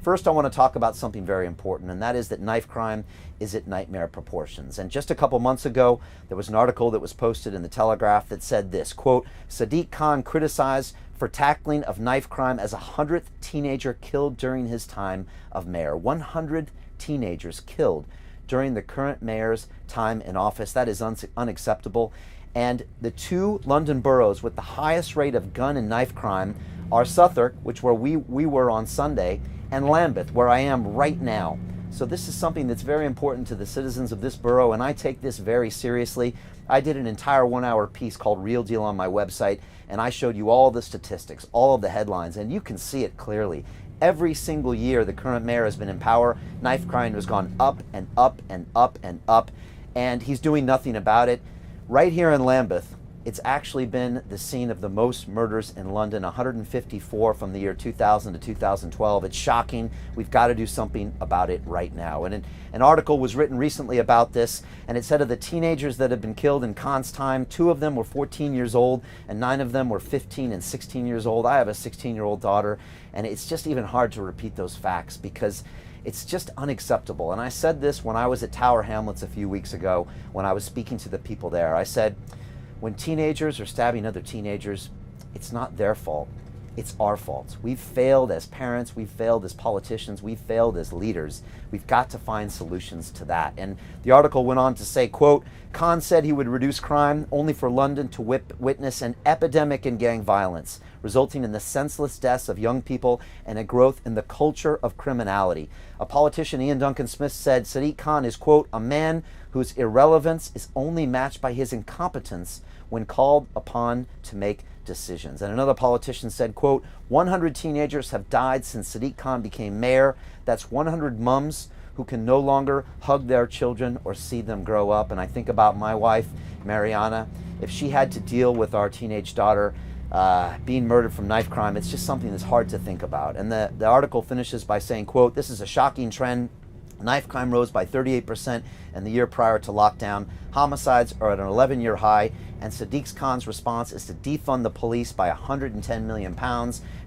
First, I want to talk about something very important, and that is that knife crime is at nightmare proportions. And just a couple months ago, there was an article that was posted in the Telegraph that said this, quote, Sadiq Khan criticized for tackling of knife crime as 100th teenager killed during his time of mayor. 100 teenagers killed during the current mayor's time in office. That is unacceptable. And the two London boroughs with the highest rate of gun and knife crime are Southwark, which where we were on Sunday, and Lambeth, where I am right now. So this is something that's very important to the citizens of this borough, and I take this very seriously. I did an entire 1-hour piece called Real Deal on my website, and I showed you all the statistics, all of the headlines, and you can see it clearly. Every single year the current mayor has been in power, knife crime has gone up and up and up and up, and he's doing nothing about it. Right here in Lambeth, it's actually been the scene of the most murders in London, 154 from the year 2000 to 2012. It's shocking. We've got to do something about it right now. And an article was written recently about this, and it said of the teenagers that have been killed in Khan's time, 2 of them were 14 years old, and 9 of them were 15 and 16 years old. I have a 16-year-old daughter, and it's just even hard to repeat those facts because it's just unacceptable. And I said this when I was at Tower Hamlets a few weeks ago when I was speaking to the people there. I said, when teenagers are stabbing other teenagers, it's not their fault, it's our fault. We've failed as parents, we've failed as politicians, we've failed as leaders. We've got to find solutions to that. And the article went on to say, quote, Khan said he would reduce crime only for London to witness an epidemic in gang violence, resulting in the senseless deaths of young people and a growth in the culture of criminality. A politician, Ian Duncan Smith, said Sadiq Khan is, quote, a man whose irrelevance is only matched by his incompetence when called upon to make decisions. And another politician said, quote, 100 teenagers have died since Sadiq Khan became mayor. That's 100 mums who can no longer hug their children or see them grow up. And I think about my wife, Mariana. If she had to deal with our teenage daughter being murdered from knife crime, it's just something that's hard to think about. And the article finishes by saying, quote, this is a shocking trend. Knife crime rose by 38% in the year prior to lockdown. Homicides are at an 11-year high, and Sadiq Khan's response is to defund the police by £110 million.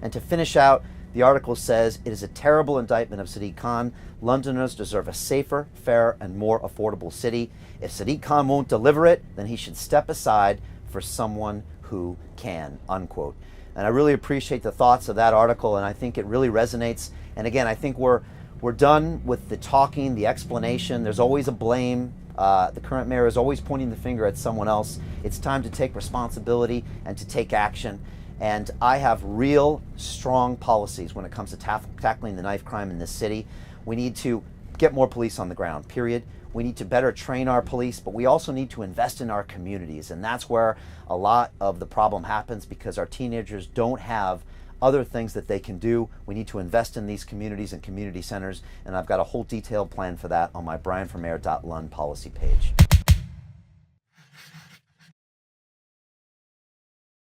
And to finish out, the article says, it is a terrible indictment of Sadiq Khan. Londoners deserve a safer, fairer, and more affordable city. If Sadiq Khan won't deliver it, then he should step aside for someone who can, unquote. And I really appreciate the thoughts of that article, and I think it really resonates. And again, I think we're done with the talking, the explanation. There's always a blame. The current mayor is always pointing the finger at someone else. It's time to take responsibility and to take action. And I have real strong policies when it comes to tackling the knife crime in this city. We need to get more police on the ground, period. We need to better train our police, but we also need to invest in our communities. And that's where a lot of the problem happens, because our teenagers don't have other things that they can do. We need to invest in these communities and community centers, and I've got a whole detailed plan for that on my brianformayor.lund policy page.